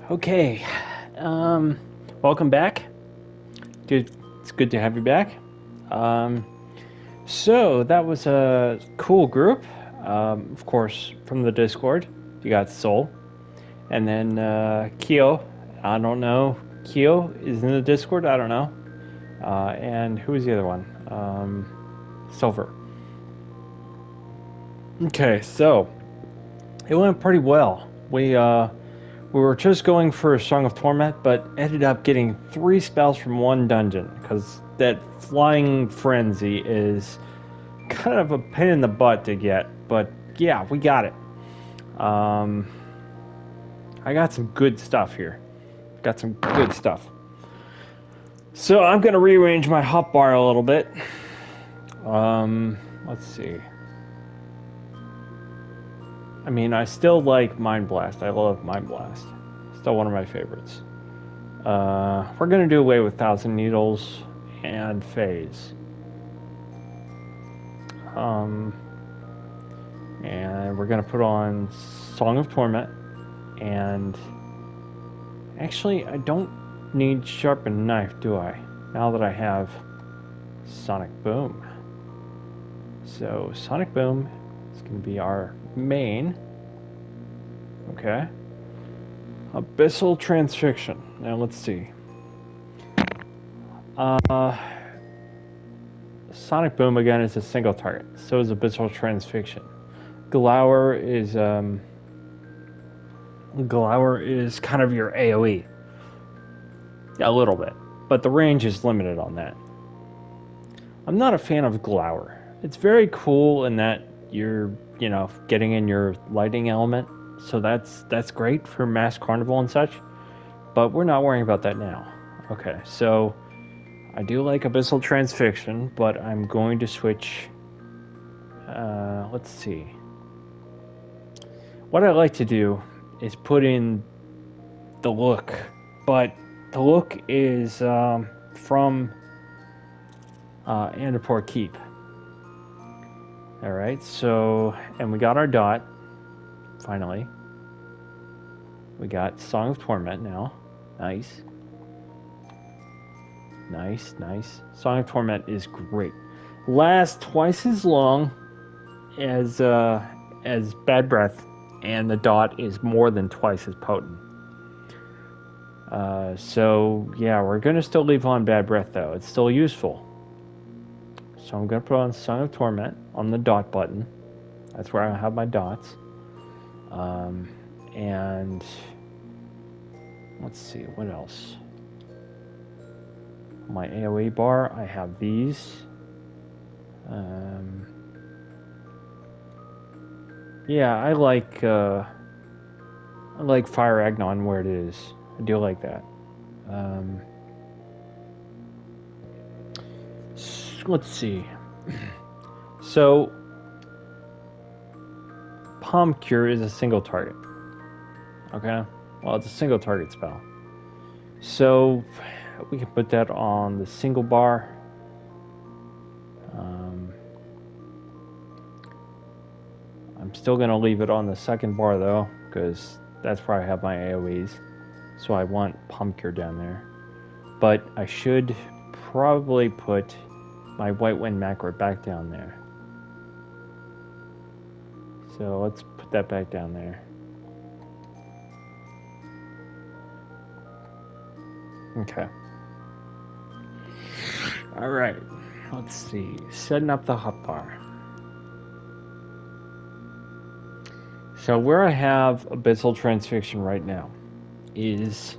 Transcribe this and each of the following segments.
Okay, welcome back. Good, it's good to have you back. Um, so that was a cool group. Of course, from the Discord, you got Soul, and then Kyo. I don't know. Kyo is in the Discord. I don't know. And who was the other one? Silver. Okay, so it went pretty well. We were just going for a Song of Torment, but ended up getting 3 spells from one dungeon because that flying frenzy is kind of a pain in the butt to get. But yeah, we got it. Um, I got some good stuff here. Got some good stuff. So I'm gonna rearrange my hotbar a little bit. Let's see. I mean, I still like Mind Blast. I love Mind Blast. Still one of my favorites. We're gonna do away with Thousand Needles and Phase. Um, and we're gonna put on Song of Torment. And actually, I don't need Sharpened Knife, do I? Now that I have Sonic Boom. So Sonic Boom is gonna be our main. Okay. Abyssal Transfixion. Now let's see. Uh, Sonic Boom again is a single target. So is Abyssal Transfixion. Glower is kind of your AoE. A little bit. But the range is limited on that. I'm not a fan of Glower. It's very cool in that you're, getting in your lighting element. So that's great for Mass Carnival and such. But we're not worrying about that now. Okay, so I do like Abyssal Transfixion, but I'm going to switch. Let's see. What I like to do is put in the look, but the look is from Andapur Keep. All right, so and we got our dot. Finally, we got Song of Torment now. Nice, nice. Song of Torment is great. Lasts twice as long as Bad Breath, and the dot is more than twice as potent. So yeah, we're gonna still leave on Bad Breath though. It's still useful. So I'm gonna put on Song of Torment on the dot button. That's where I have my dots. And let's see what else. My AoE bar, I have these. Yeah, I like Fire Agnon where it is. I do like that. Let's see. So, Palm Cure is a single target. Okay? Well, it's a single target spell. So, we can put that on the single bar. I'm still going to leave it on the second bar though, because that's where I have my AoEs. So I want Palm Cure down there. But I should probably put my White Wind macro back down there. So let's put that back down there. Okay. All right. Let's see. Setting up the hotbar. So where I have Abyssal Transfixion right now is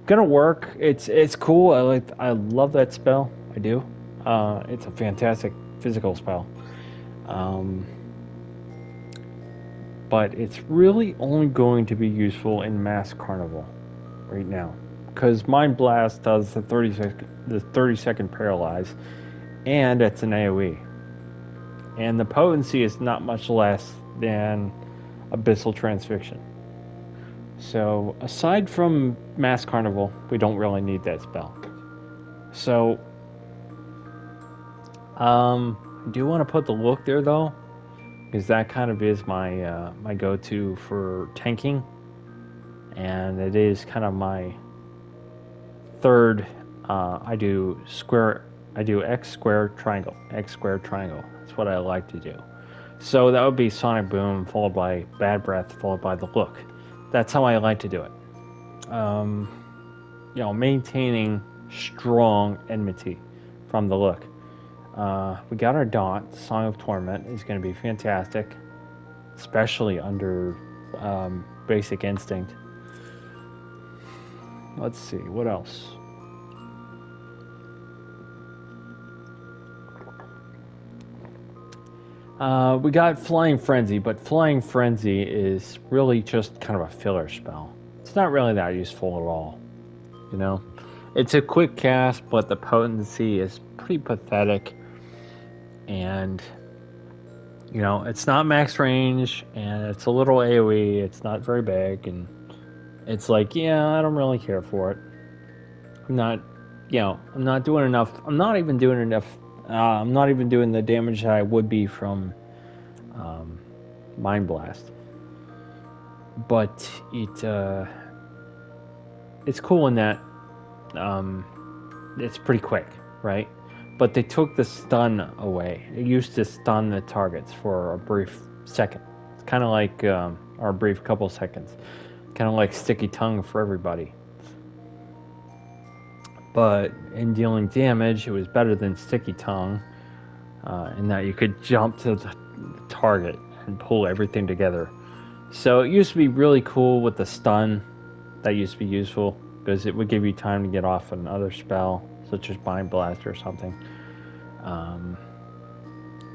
gonna work. It's cool. I love that spell. I do. It's a fantastic physical spell. But it's really only going to be useful in Mass Carnival right now, because Mind Blast does the 30-second paralyze, and it's an AOE, and the potency is not much less than Abyssal Transfixion. So aside from Mass Carnival, we don't really need that spell. So I do want to put the look there though, because that kind of is my my go-to for tanking. and it is kind of my third. I do X square triangle, X square triangle. That's what I like to do. So that would be Sonic Boom followed by Bad Breath followed by the Look. That's how I like to do it. Maintaining strong enmity from the Look. We got our dot. Song of Torment is going to be fantastic, especially under Basic Instinct. Let's see, what else? We got Flying Frenzy, but Flying Frenzy is really just kind of a filler spell. It's not really that useful at all, you know? It's a quick cast, but the potency is pretty pathetic. And, it's not max range, and it's a little AoE, it's not very big, and it's like, I don't really care for it. I'm not doing enough. I'm not even doing enough. I'm not even doing the damage that I would be from Mind Blast. But it's cool in that it's pretty quick, right? But they took the stun away. It used to stun the targets for a brief second. It's kind of like, or a brief couple seconds. Kind of like Sticky Tongue for everybody. But in dealing damage, it was better than Sticky Tongue in that you could jump to the target and pull everything together. So it used to be really cool with the stun. That used to be useful because it would give you time to get off another spell, such as Mind Blast or something.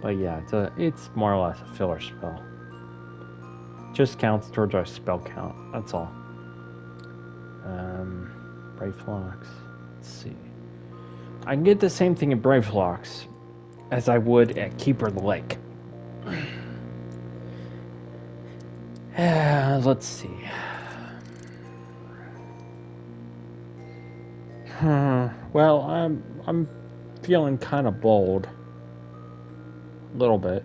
But yeah, it's more or less a filler spell. Just counts towards our spell count. That's all. Brightflux. Let's see. I can get the same thing in Brightflux as I would at Keeper of the Lake. Let's see. Well, I'm feeling kind of bold. A little bit.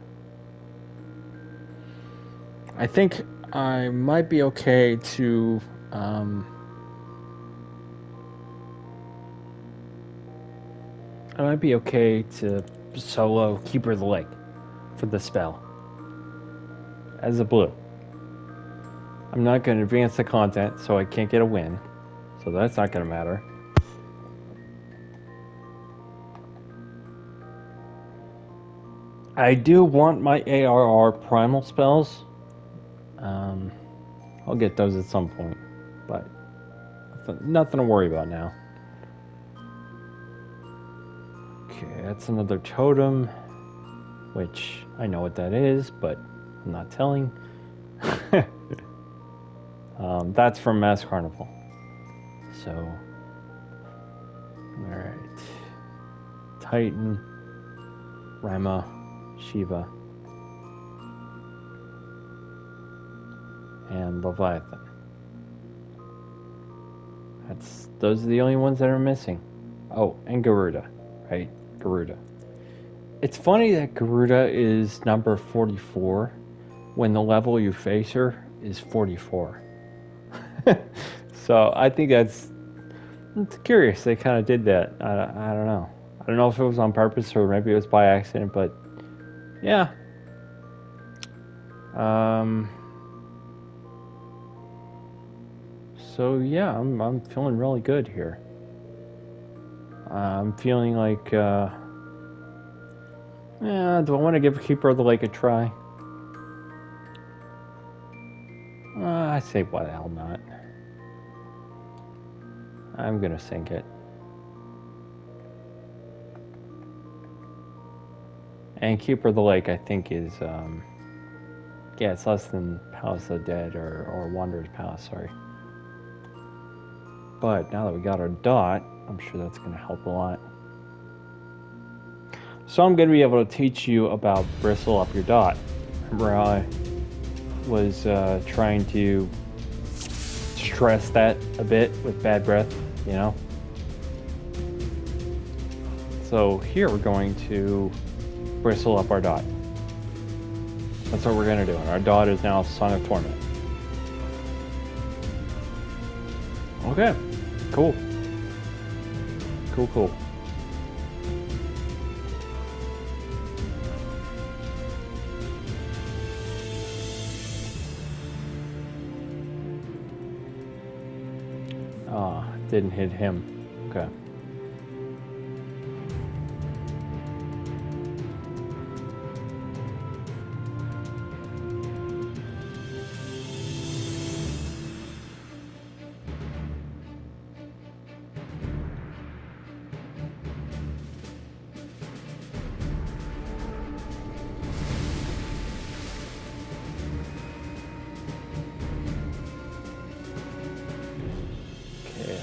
I think I might be okay to solo Keeper of the Lake for the spell as a blue. I'm not going to advance the content, so I can't get a win. So that's not going to matter. I do want my ARR primal spells. I'll get those at some point, but nothing to worry about now. Okay, that's another totem, which I know what that is, but I'm not telling. That's from Mass Carnival. So, alright. Titan, Rama, Shiva, and Leviathan. Those are the only ones that are missing. Oh, and Garuda, right? Garuda. It's funny that Garuda is number 44 when the level you face her is 44. So I think it's curious. They kind of did that. I don't know. I don't know if it was on purpose or maybe it was by accident, but yeah. So yeah, I'm feeling really good here. I'm feeling like, do I want to give Keeper of the Lake a try? I say, why the hell not? I'm gonna sink it. And Keeper of the Lake, I think, is, it's less than Palace of the Dead or Wanderer's Palace, sorry. But now that we got our dot, I'm sure that's going to help a lot. So I'm going to be able to teach you about Bristle Up Your Dot. Remember how I was trying to stress that a bit with Bad Breath, So here we're going to bristle up our dot. That's what we're going to do. And our dot is now Song of Torment. Okay, cool. Cool. Ah, didn't hit him. Okay.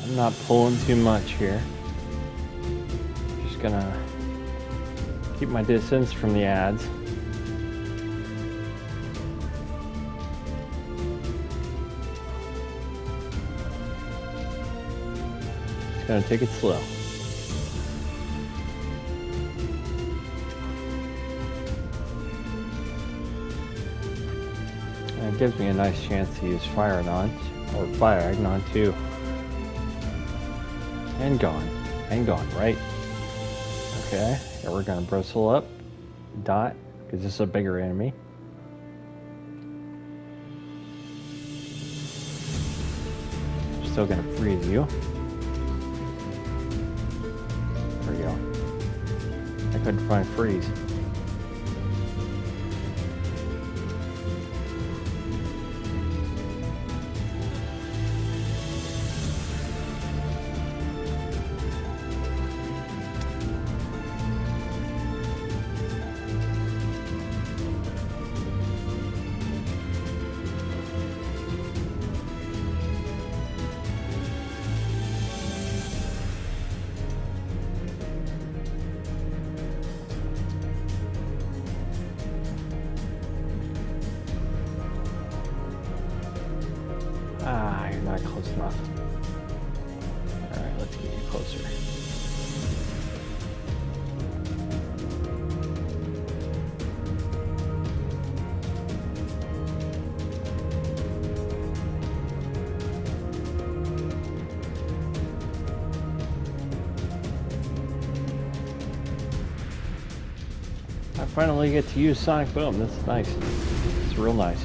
I'm not pulling too much here. Just gonna keep my distance from the ads. Just gonna take it slow. And it gives me a nice chance to use Fire Agnant, or Fire Agnant too. And gone, right? Okay, and we're gonna bristle up, dot, because this is a bigger enemy. Still gonna freeze you. There we go. I couldn't find freeze. Ah, you're not close enough. Alright, let's get you closer. I finally get to use Sonic Boom. This is nice. It's real nice.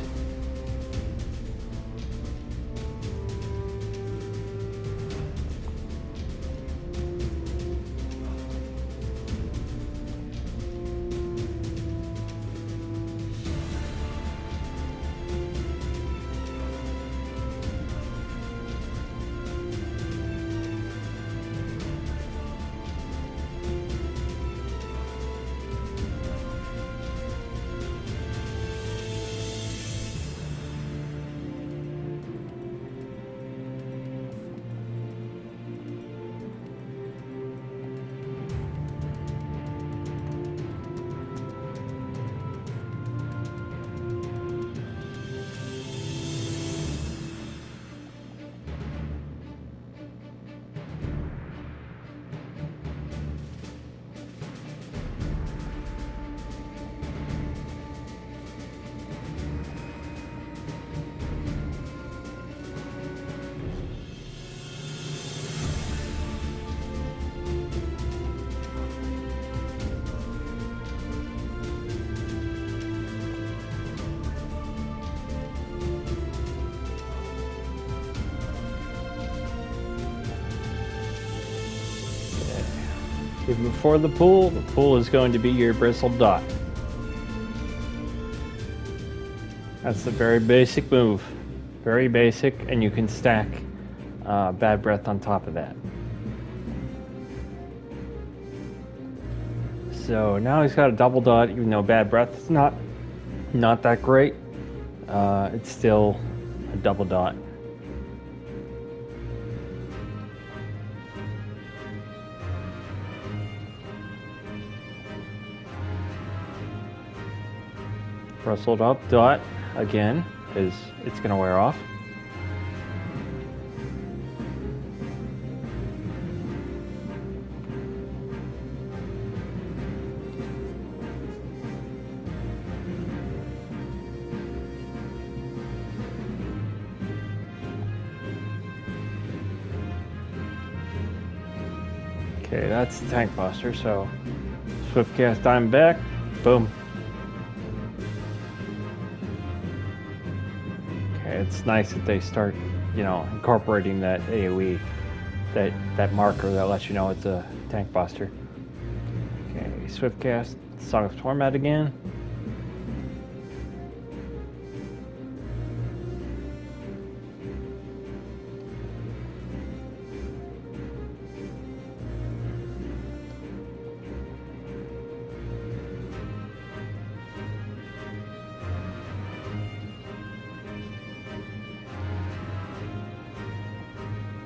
Before the pool is going to be your bristled dot. That's the very basic move. Very basic, and you can stack Bad Breath on top of that. So now he's got a double dot, even though Bad Breath is not that great. It's still a double dot. Bristled up dot again, because it's going to wear off. Okay, that's the tank buster, so swift cast dime back, boom. Okay, it's nice that they start, you know, incorporating that AoE, that marker that lets you know it's a tank buster. Okay, swift cast, Song of Torment again.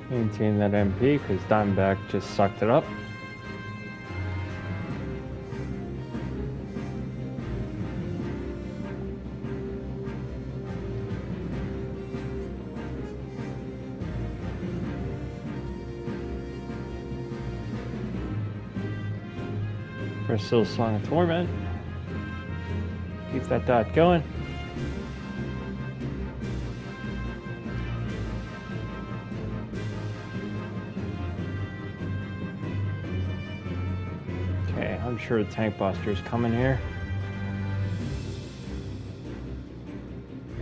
Maintain that MP because Dimeback just sucked it up. Still Song of Torment. Keep that dot going. Okay, I'm sure the tank buster is coming here.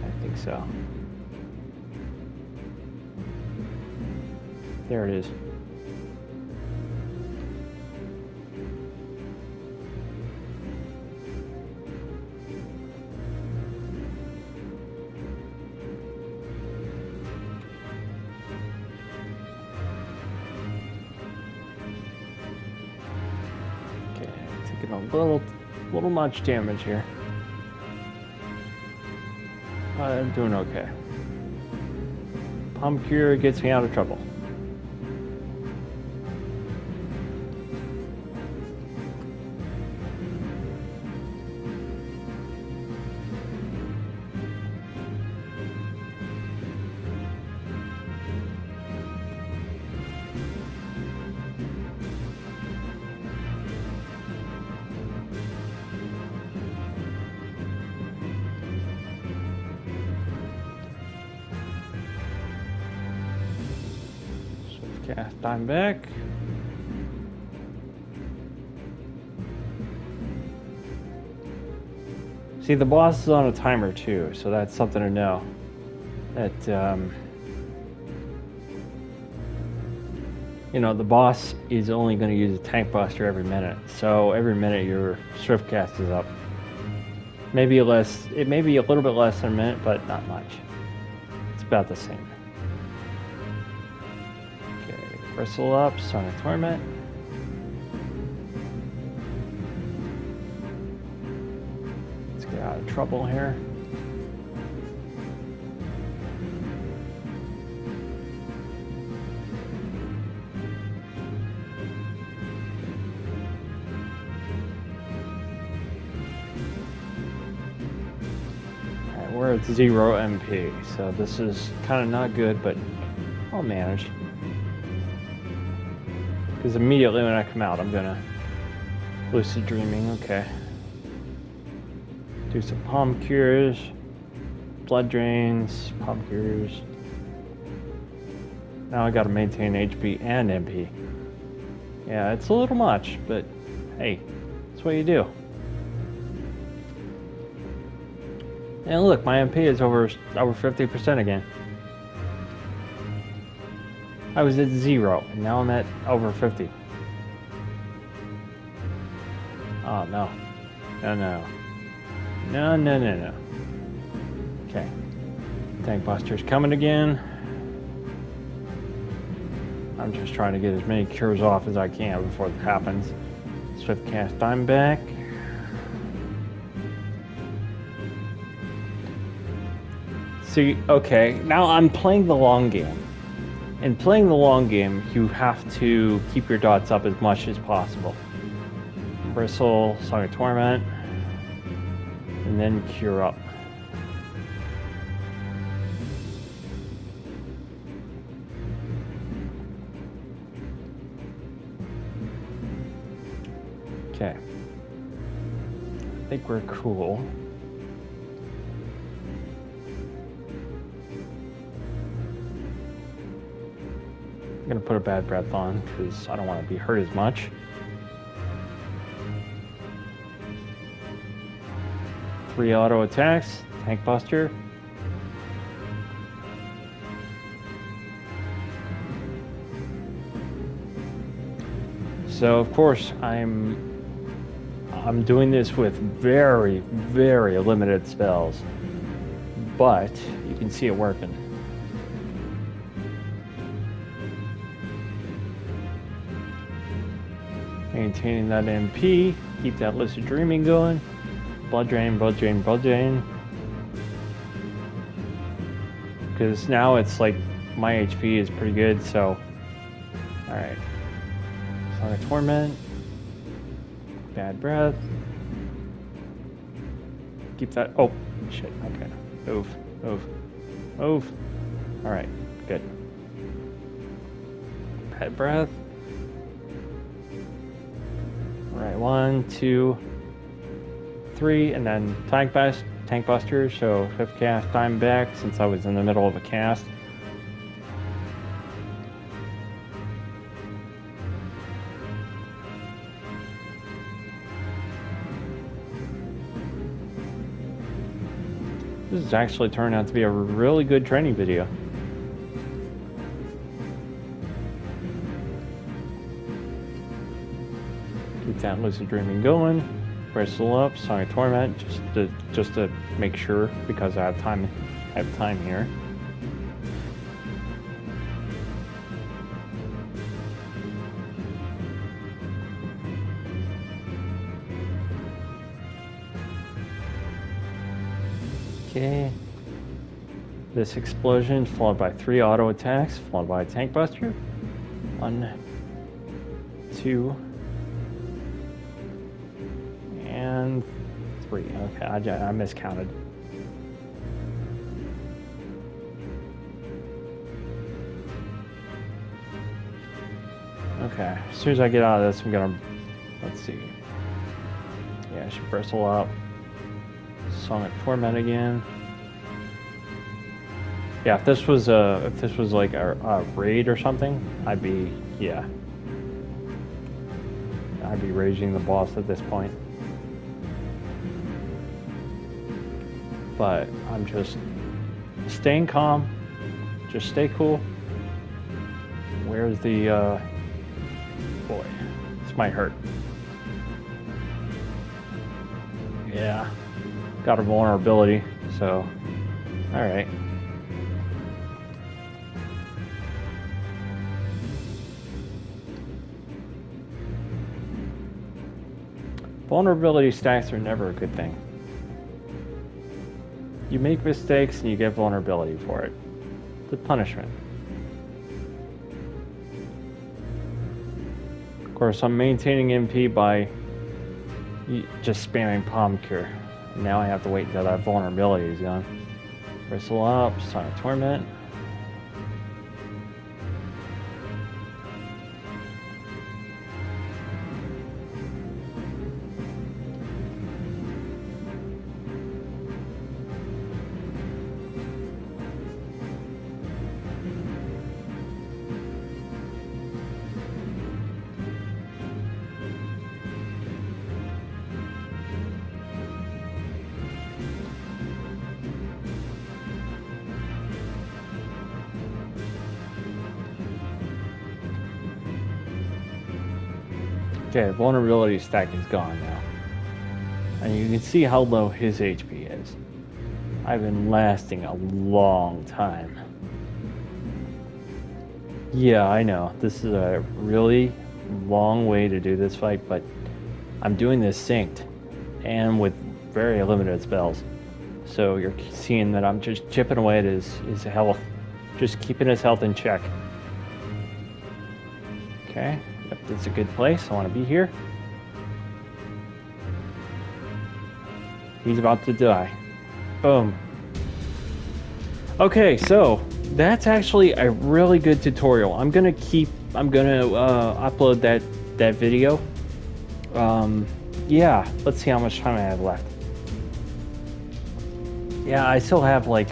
I think so. There it is. A little much damage here. I'm doing okay. Pump Cure gets me out of trouble. Cast time back. See, the boss is on a timer too, so that's something to know. That you know, the boss is only going to use a tank buster every minute, so every minute your swift cast is up. Maybe less. It may be a little bit less than a minute, but not much. It's about the same. Bristle up, Song of Torment. Let's get out of trouble here. Alright, we're at 0 MP, so this is kind of not good, but I'll manage. Because immediately when I come out, I'm gonna lucid dreaming. Okay. Do some palm cures, blood drains, palm cures. Now I gotta maintain HP and MP. Yeah, it's a little much, but hey, that's what you do. And look, my MP is over 50% again. I was at 0, and now I'm at over 50. Oh, no. No. Okay. Tank Buster's coming again. I'm just trying to get as many cures off as I can before it happens. Swift cast time back. See, okay, now I'm playing the long game. In playing the long game, you have to keep your dots up as much as possible. Bristle, Song of Torment, and then cure up. Okay. I think we're cool. I'm gonna put a bad breath on because I don't want to be hurt as much. Three auto attacks, tank buster. So of course I'm doing this with very, very limited spells, but you can see it working. Maintaining that MP, keep that lucid dreaming going. Blood drain, blood drain, blood drain. Because now it's like my HP is pretty good, so. Alright. Song of Torment. Bad breath. Keep that. Oh, shit. Okay. Move. Move. Move. Alright. Good. Bad breath. Alright. 1, 2, 3, and then tank buster. So 5th cast time back since I was in the middle of a cast. This has actually turned out to be a really good training video. Keep that lucid dreaming going. Bristle up, Song of Torment, just to make sure because I have time here. Okay. This explosion followed by 3 auto attacks, followed by a tank buster. 1, 2, and 3. Okay, I miscounted. Okay, as soon as I get out of this, I'm gonna, let's see. Yeah, I should bristle up. Song of Torment again. Yeah, if this was like a raid or something, I'd be raging the boss at this point. But I'm just staying calm. Just stay cool. Where's the boy? This might hurt. Yeah. Got a vulnerability, so alright. Vulnerability stacks are never a good thing. You make mistakes and you get vulnerability for it. It's a punishment. Of course, I'm maintaining MP by just spamming Palm Cure. Now I have to wait until that vulnerability is gone. Bristle up, Song of Torment. Okay, vulnerability stack is gone now. And you can see how low his HP is. I've been lasting a long time. Yeah, I know. This is a really long way to do this fight, but I'm doing this synced and with very limited spells. So you're seeing that I'm just chipping away at his health. Just keeping his health in check. Okay. Yep, this is a good place. I want to be here. He's about to die. Boom. Okay, so that's actually a really good tutorial. I'm gonna upload that video. Yeah, let's see how much time I have left. Yeah, I still have like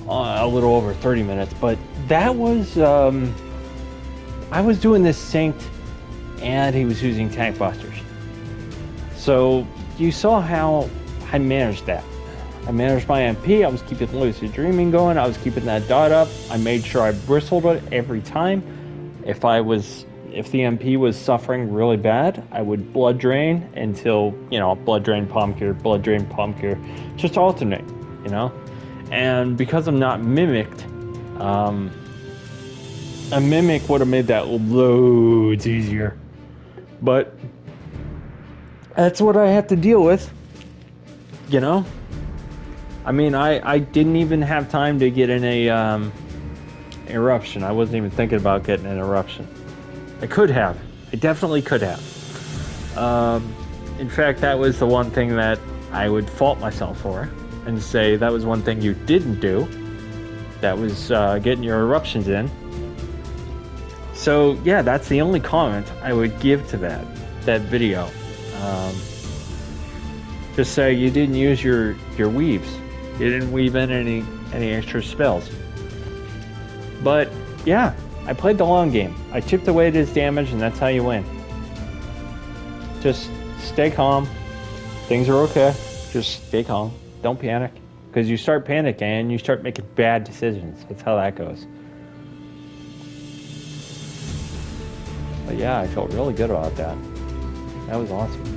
a little over 30 minutes, but that was I was doing this synced, and he was using tank busters. So you saw how I managed that. I managed my MP, I was keeping Lucid Dreaming going, I was keeping that dot up, I made sure I bristled it every time. If the MP was suffering really bad, I would blood drain until, blood drain, palm cure, just alternate, And because I'm not mimicked, a mimic would have made that loads easier. But that's what I have to deal with, I mean, I didn't even have time to get in a eruption. I wasn't even thinking about getting an eruption. I could have. I definitely could have. In fact, that was the one thing that I would fault myself for and say that was one thing you didn't do. That was getting your eruptions in. So yeah, that's the only comment I would give to that video. Just say you didn't use your weaves. You didn't weave in any extra spells. But yeah, I played the long game. I chipped away at his damage, and that's how you win. Just stay calm. Things are okay. Just stay calm. Don't panic. Because you start panicking and you start making bad decisions. That's how that goes. But yeah, I felt really good about that. That was awesome.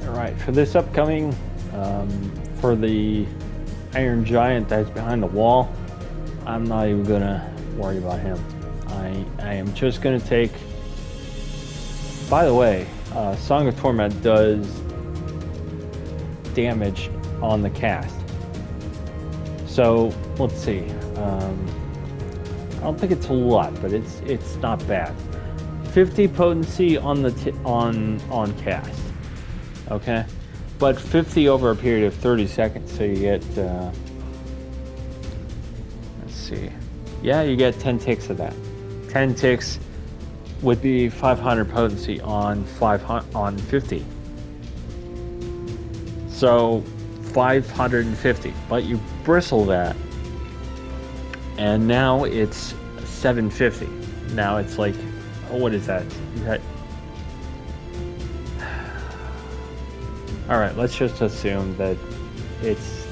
Alright, for this upcoming, for the Iron Giant that's behind the wall, I'm not even going to worry about him. I am just going to take... By the way, Song of Torment does damage on the cast. So, let's see. I don't think it's a lot, but it's not bad. 50 potency on the on cast. Okay, but 50 over a period of 30 seconds, so you get, let's see, yeah, you get 10 ticks of that. 10 ticks would be 500 potency on 50. So 550, but you bristle that, and now it's 750. Now it's like, what is that? Is that... Alright, let's just assume that it's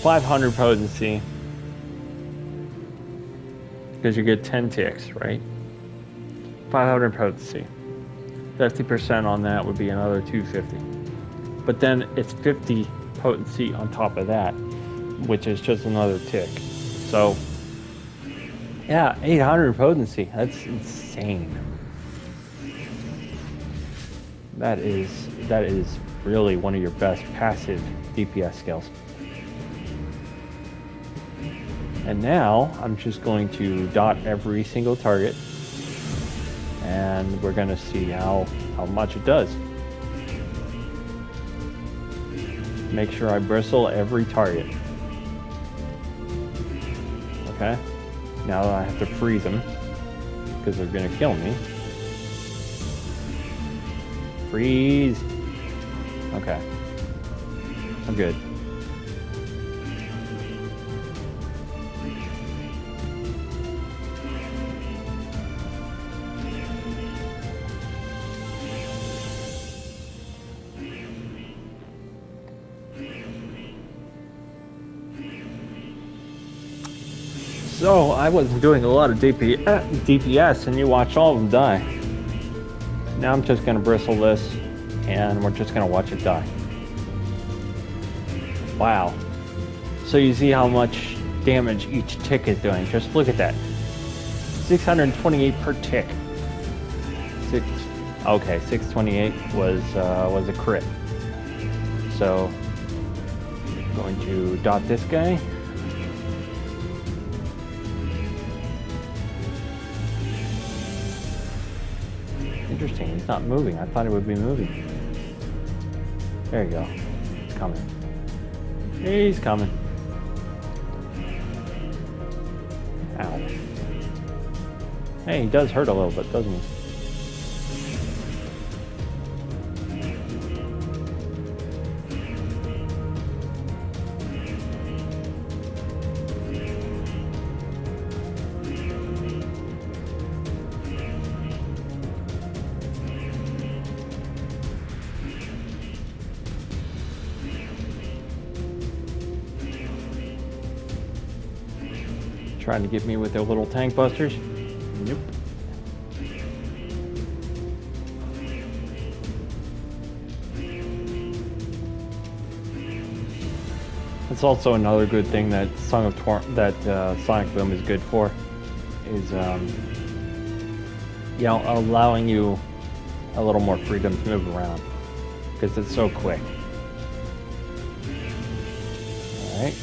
500 potency, because you get 10 ticks, right? 500 potency. 50% on that would be another 250. But then it's 50 potency on top of that, which is just another tick. So, yeah, 800 potency. That's insane. That is really one of your best passive DPS skills. And now I'm just going to dot every single target, and we're going to see how much it does. Make sure I bristle every target. Okay, now I have to freeze them because they're going to kill me. Freeze. Okay, I'm good. So, I wasn't doing a lot of DPS, and you watch all of them die. Now I'm just going to bristle this, and we're just going to watch it die. Wow. So you see how much damage each tick is doing. Just look at that. 628 per tick. Okay, 628 was a crit. So, I'm going to dot this guy. Interesting, he's not moving. I thought he would be moving. There you go. He's coming. He's coming. Ow. Hey, he does hurt a little bit, doesn't he? Trying to get me with their little tank busters? Nope. That's also another good thing that Sonic Boom is good for, is you know, allowing you a little more freedom to move around because it's so quick. All right.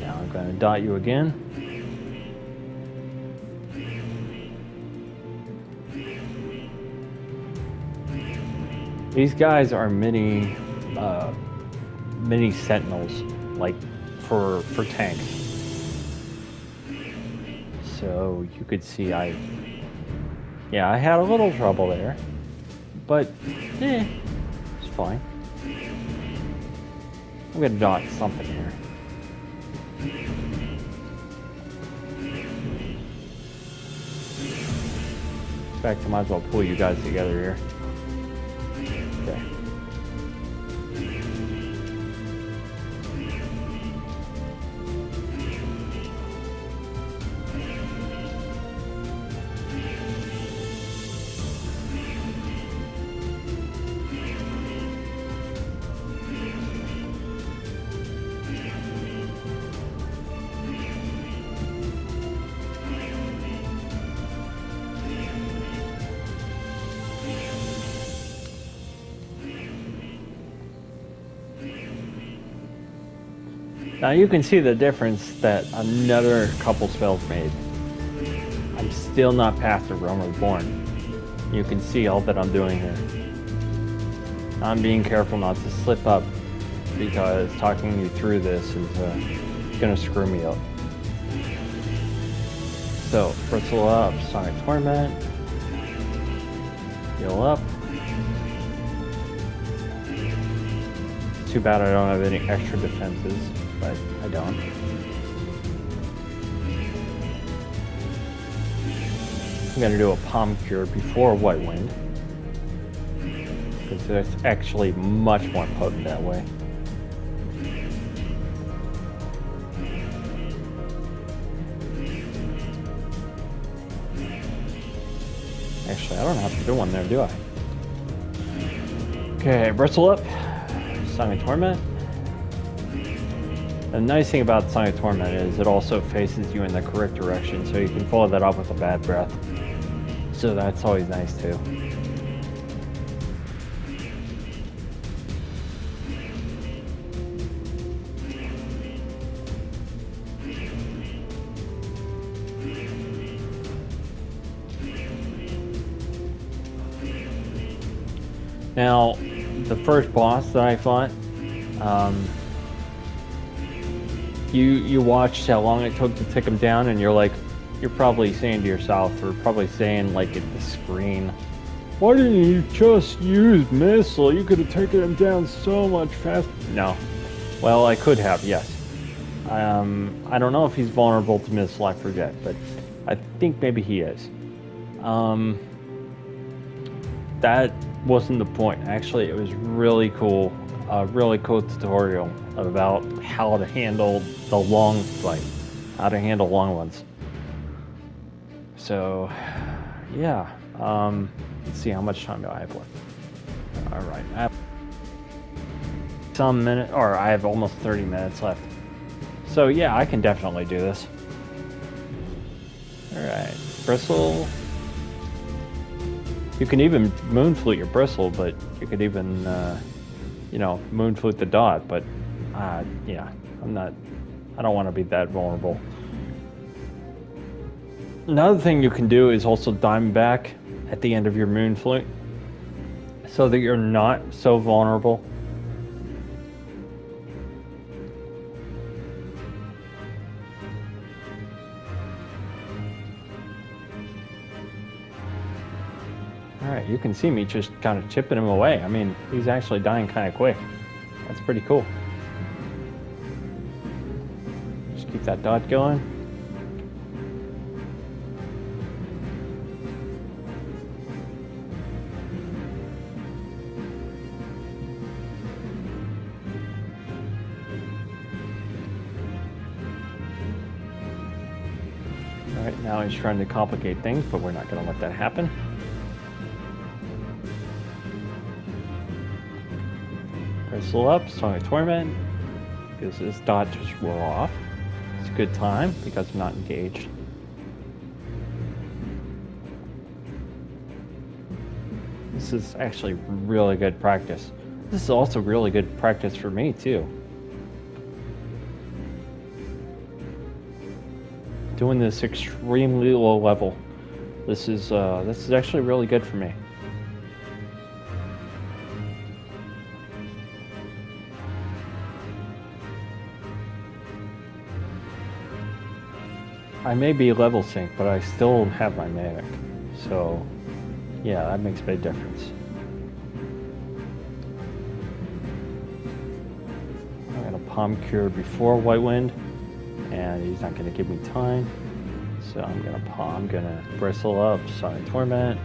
Now I'm going to dot you again. These guys are mini sentinels, like for tanks. So you could see I had a little trouble there, but it's fine. I'm gonna dot something here. In fact, I might as well pull you guys together here. Okay. Now you can see the difference that another couple spells made. I'm still not past the Realm Reborn. You can see all that I'm doing here. I'm being careful not to slip up because talking you through this is gonna screw me up. So, Bristle up, Sonic Torment, heal up. Too bad I don't have any extra defenses, but I don't. I'm gonna do a Palm Cure before White Wind, because it's actually much more potent that way. Actually, I don't have to do one there, do I? Okay, Bristle up, Sonic Torment. The nice thing about Sonic Torment is it also faces you in the correct direction, so you can follow that up with a Bad Breath. So that's always nice too. Now, the first boss that I fought, you watched how long it took to take him down, and you're probably saying to yourself, or probably saying like at the screen, why didn't you just use Missile? You could have taken him down so much faster. No. Well, I could have, yes. I don't know if he's vulnerable to Missile, I forget, but I think maybe he is. That wasn't the point. Actually, it was really cool. A really cool tutorial about how to handle the long fight, how to handle long ones. So, yeah. Let's see, how much time do I have left? All right, I have some minute, or I have almost 30 minutes left. So yeah, I can definitely do this. All right, Bristle. You can even Moonflute your Bristle, but you could even, you know, Moonflute the Dot. But yeah, I don't want to be that vulnerable. Another thing you can do is also Diamondback at the end of your moon flute so that you're not so vulnerable. Alright, you can see me just kind of chipping him away. I mean, he's actually dying kind of quick. That's pretty cool. Just keep that dot going. Alright, now he's trying to complicate things, but we're not going to let that happen. Bristle up, Song of Torment, because this dot just wore off. It's a good time because I'm not engaged. This is actually really good practice. This is also really good practice for me too. Doing this extremely low level. This is actually really good for me. I may be level sync, but I still have my manic. So, yeah, that makes a big difference. I'm going to Palm Cure before White Wind, and he's not going to give me time. So I'm going to Bristle up, Sonic Torment,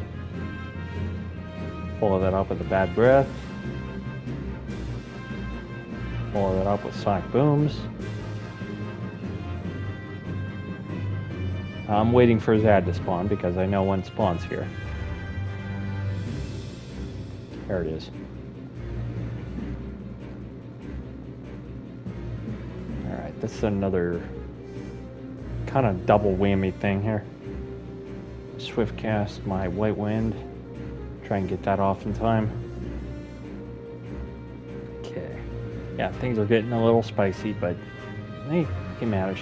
follow that up with a Bad Breath, follow that up with Sonic Booms. I'm waiting for Zad to spawn because I know when spawns here. There it is. Alright, this is another kind of double whammy thing here. Swift cast my White Wind. Try and get that off in time. Okay. Yeah, things are getting a little spicy, but hey, it matters.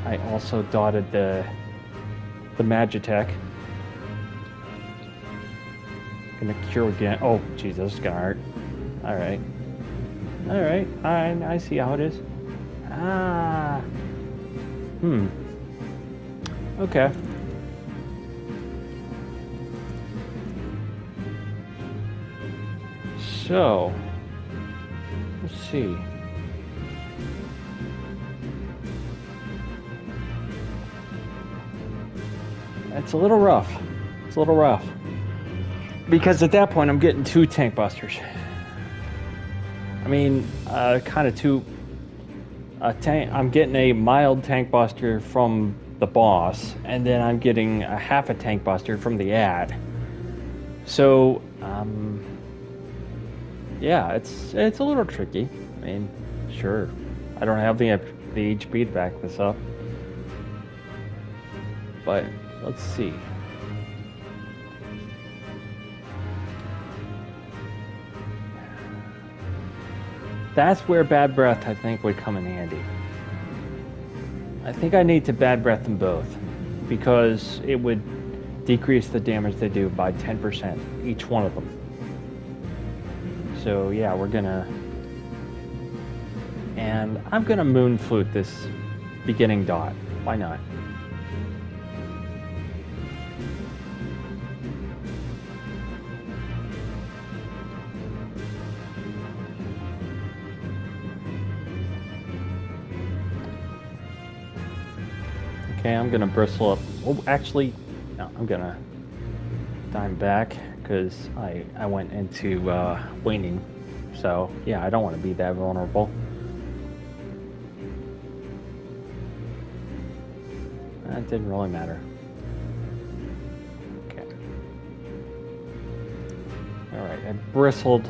I also dotted the Magitech. Gonna cure again. Oh, jeez, this is gonna hurt. Alright. Alright, I see how it is. Ah. Okay. So, let's see. It's a little rough. It's a little rough. Because at that point, I'm getting 2 tank busters. I mean, kind of 2. I'm getting a mild tank buster from the boss, and then I'm getting a half a tank buster from the ad. So, yeah, it's a little tricky. I mean, sure, I don't have the HP to back this up, but let's see. That's where Bad Breath, I think, would come in handy. I think I need to Bad Breath them both, because it would decrease the damage they do by 10%, each one of them. So yeah, we're gonna... And I'm gonna Moon Flute this beginning dot. Why not? Okay, I'm gonna Bristle up. Oh, actually, no, I'm gonna dime back because I went into waning. So yeah, I don't want to be that vulnerable. That didn't really matter. Okay. Alright, I bristled,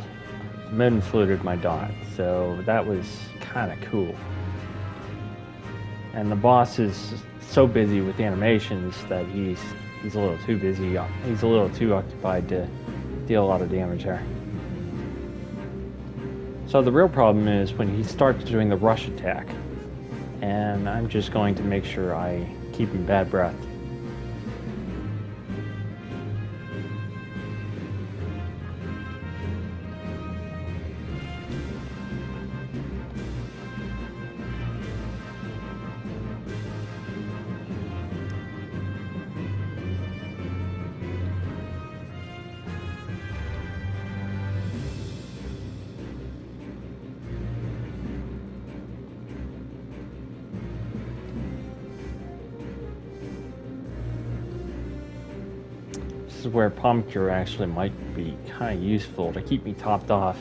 Moon Fluted my dot, so that was kind of cool. And the boss is so busy with animations that he's a little too busy. He's a little too occupied to deal a lot of damage there. So the real problem is when he starts doing the rush attack, and I'm just going to make sure I keep him Bad Breath. is where palm cure actually might be kind of useful to keep me topped off.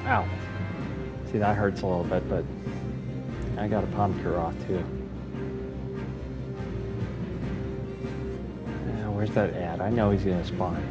Ow. See, that hurts a little bit, but I got a palm cure off too. Where's that ad? I know he's gonna spawn.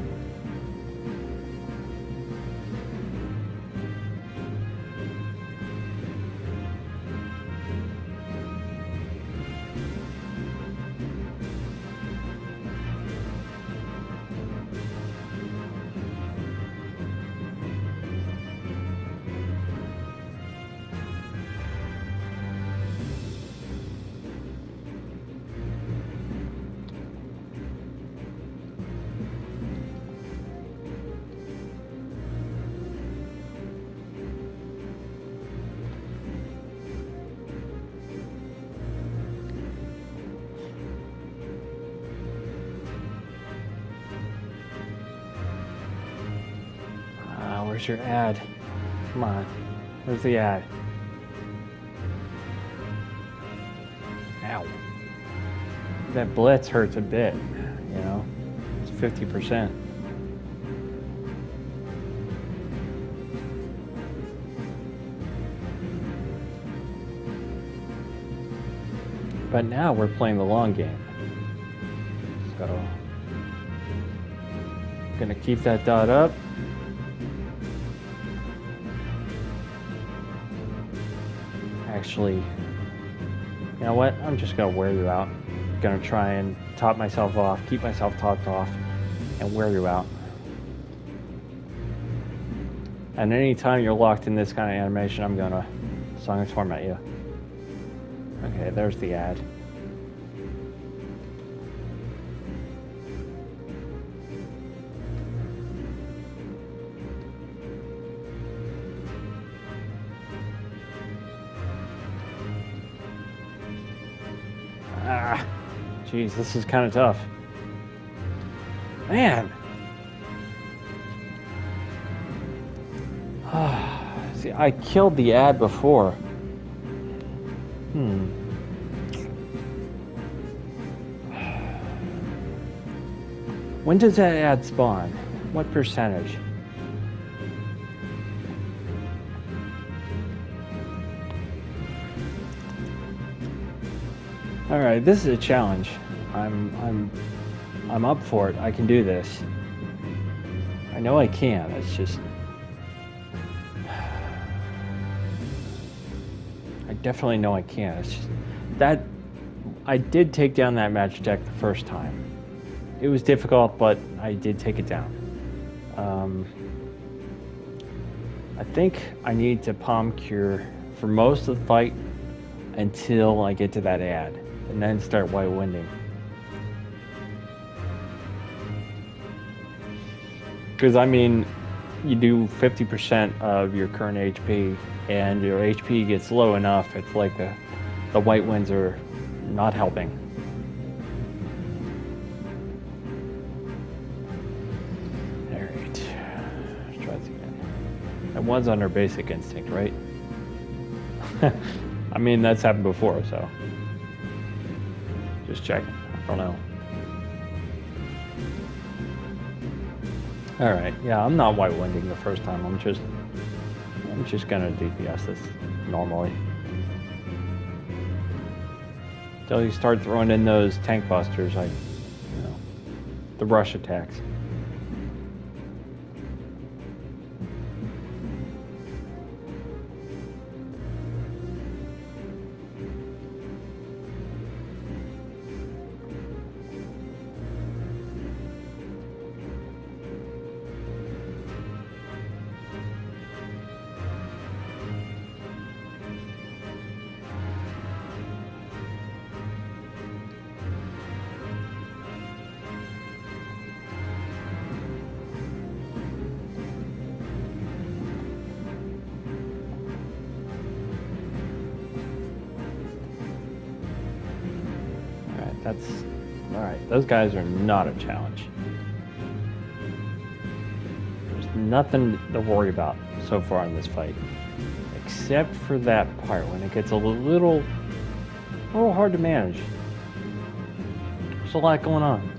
Where's your ad? Come on. Where's the ad? Ow. That blitz hurts a bit, you know? It's 50%. But now we're playing the long game. So, gonna keep that dot up. Actually, you know what? I'm just gonna wear you out. Gonna try and top myself off, keep myself topped off, and wear you out. And anytime you're locked in this kind of animation, I'm gonna torment you. Okay, there's the ad. Ah, geez, this is kind of tough. Man. See, I killed the ad before. When does that ad spawn? What percentage? All right, this is a challenge. I'm up for it. I can do this. I know I can. It's just I definitely know I can. It's just that I did take down that magic deck the first time. It was difficult, but I did take it down. I think I need to palm cure for most of the fight until I get to that ad, and then start white winding. Because I mean, you do 50% of your current HP, and your HP gets low enough. It's like the white winds are not helping. It was under basic instinct, right? I mean, that's happened before, so just checking. I don't know. All right, yeah, I'm not white winding the first time. I'm just gonna DPS this normally until you start throwing in those tank busters, like the rush attacks. Alright, those guys are not a challenge. There's nothing to worry about so far in this fight. Except for that part when it gets a little hard to manage. There's a lot going on.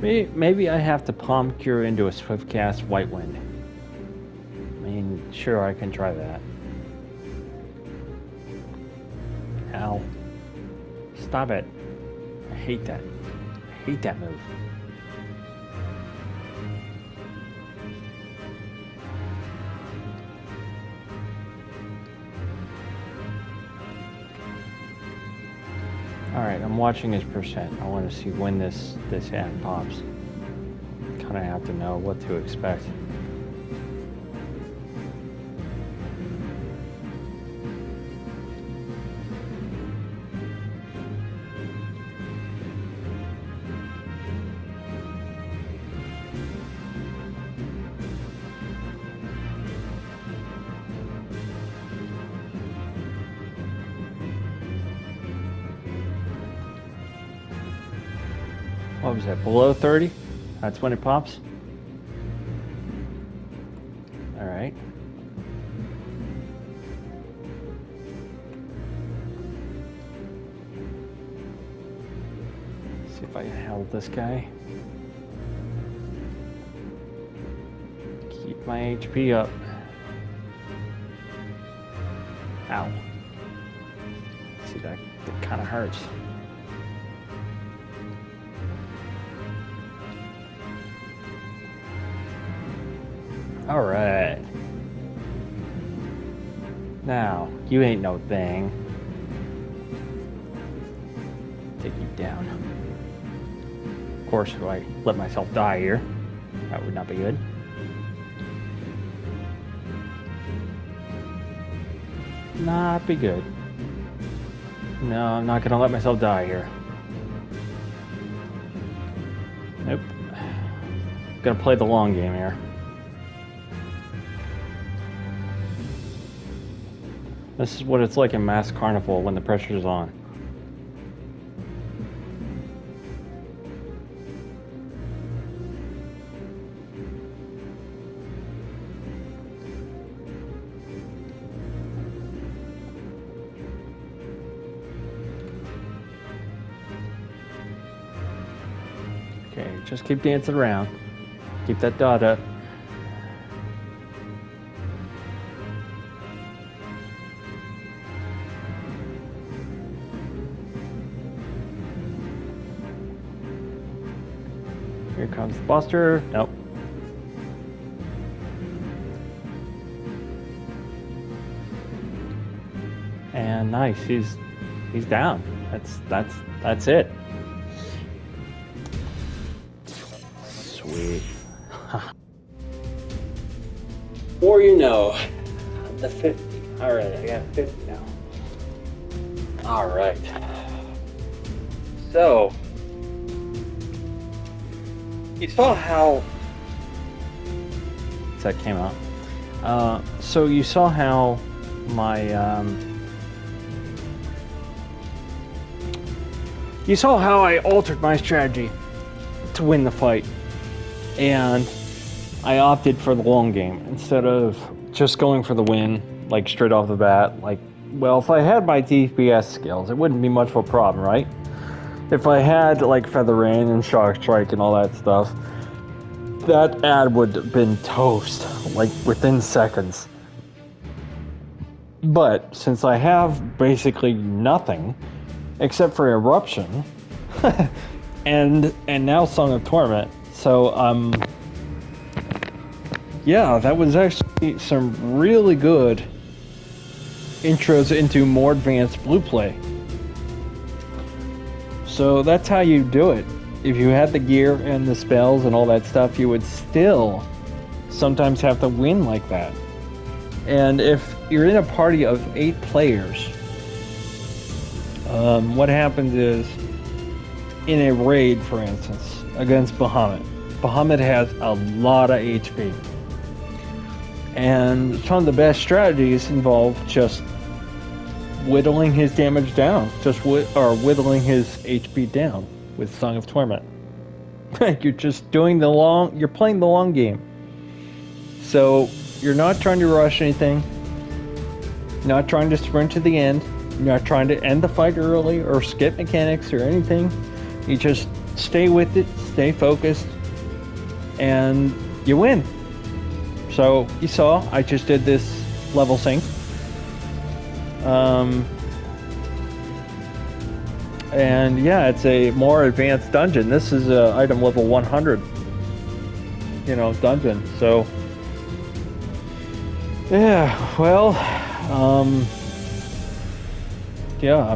Maybe I have to palm cure into a swift cast White Wind. I mean, sure, I can try that. Ow. Stop it. I hate that. I hate that move. Alright, I'm watching his percent. I want to see when this ad pops. Kind of have to know what to expect. What was that, below 30? That's when it pops? Alright. See if I can help this guy. Keep my HP up. Ow. See, that kind of hurts. All right. Now, you ain't no thing. Take you down. Of course, if I let myself die here, that would not be good. Not be good. No, I'm not gonna let myself die here. Nope. Gonna play the long game here. This is what it's like in Mass Carnival when the pressure's on. Okay, just keep dancing around. Keep that dot up. Here comes the Buster. Nope. And nice, he's down. That's it. Sweet. Or you know, the 50. All right, I got 50 now. All right. So. You saw how that came out. So you saw how my you saw how I altered my strategy to win the fight, and I opted for the long game instead of just going for the win, like straight off the bat. Like, well, if I had my DPS skills, it wouldn't be much of a problem, right? If I had like Feather Rain and Shock Strike and all that stuff, that ad would have been toast, like within seconds. But since I have basically nothing except for Eruption and now Song of Torment, so yeah, that was actually some really good intros into more advanced blue play. So that's how you do it. If you had the gear and the spells and all that stuff, you would still sometimes have to win like that. And if you're in a party of 8 players, what happens is, in a raid, for instance, against Bahamut, Bahamut has a lot of HP. And some of the best strategies involve just whittling his damage down, or whittling his HP down with Song of Torment. You're just doing you're playing the long game. So you're not trying to rush anything, not trying to sprint to the end, you're not trying to end the fight early or skip mechanics or anything. You just stay with it, stay focused, and you win. So you saw I just did this level sync. And yeah, it's a more advanced dungeon. This is item level 100, dungeon. So yeah, well, yeah,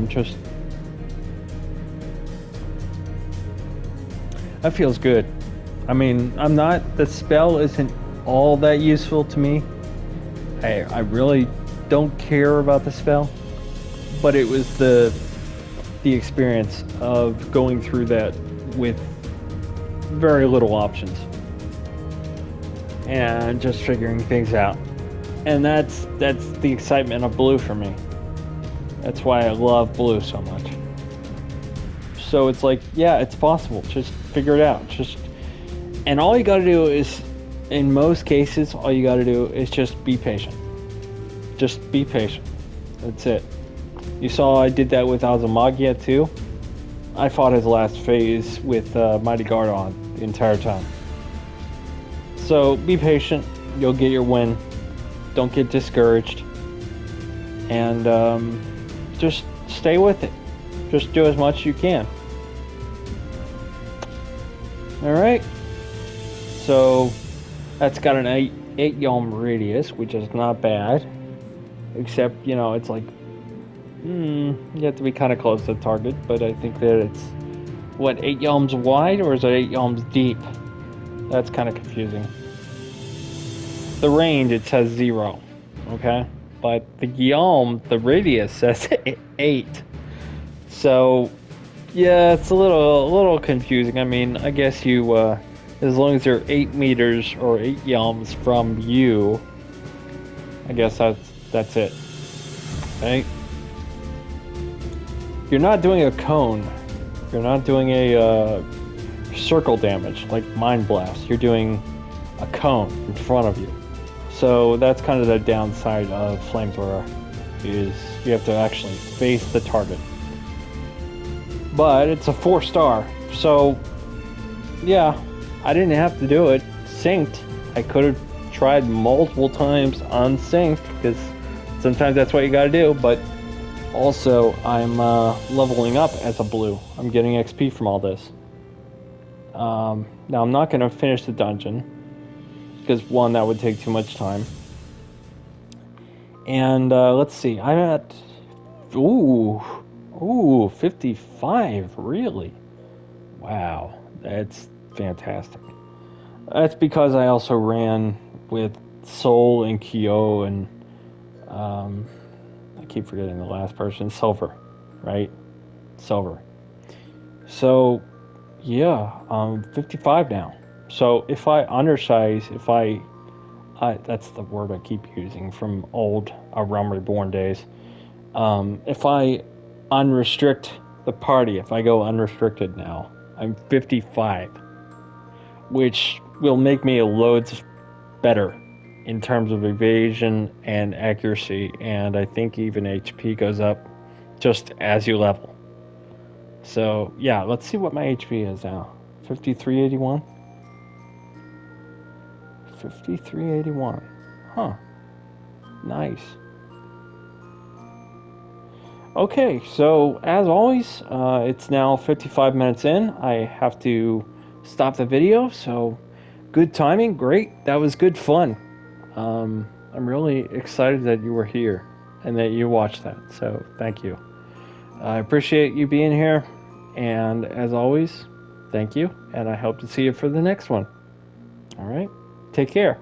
that feels good. I mean, the spell isn't all that useful to me. I really don't care about the spell, but it was the experience of going through that with very little options and just figuring things out. And that's the excitement of blue for me. That's why I love blue so much. So it's like, yeah, it's possible. Just figure it out. And all you gotta do is, in most cases, all you gotta do is just be patient. Just be patient. That's it. You saw I did that with Azamagia too. I fought his last phase with Mighty Guard on the entire time. So be patient. You'll get your win. Don't get discouraged. And just stay with it. Just do as much as you can. Alright. So that's got an 8 yalm radius, which is not bad. Except, it's like, you have to be kind of close to the target, but I think that it's, 8 yalms wide, or is it 8 yalms deep? That's kind of confusing. The range, it says 0, okay? But the yalm, the radius says 8. So, yeah, it's a little confusing. I mean, I guess you, as long as you're 8 meters or 8 yalms from you, I guess that's it. Okay? You're not doing a cone. You're not doing a circle damage like Mind Blast. You're doing a cone in front of you. So that's kind of the downside of Flamethrower, is you have to actually face the target. But it's a 4-star, so yeah, I didn't have to do it synced. I could have tried multiple times unsynced, because sometimes that's what you gotta do, but also I'm leveling up as a blue. I'm getting XP from all this. Now I'm not gonna finish the dungeon, because one, that would take too much time. And let's see, I'm at, ooh, 55, really? Wow, that's fantastic. That's because I also ran with Soul and Kyo and I keep forgetting the last person, Silver, right? Silver. So yeah, 55 now. So if I undersize, that's the word I keep using from old Realm Reborn days. If I unrestrict the party, if I go unrestricted now, I'm 55, which will make me loads better in terms of evasion and accuracy, and I think even HP goes up just as you level. So yeah, let's see what my HP is now. 5381. 5381. Huh. Nice. Okay, so as always, it's now 55 minutes in. I have to stop the video, so good timing, great. That was good fun. I'm really excited that you were here and that you watched that, so thank you. I appreciate you being here, and as always, thank you, and I hope to see you for the next one. All right, take care.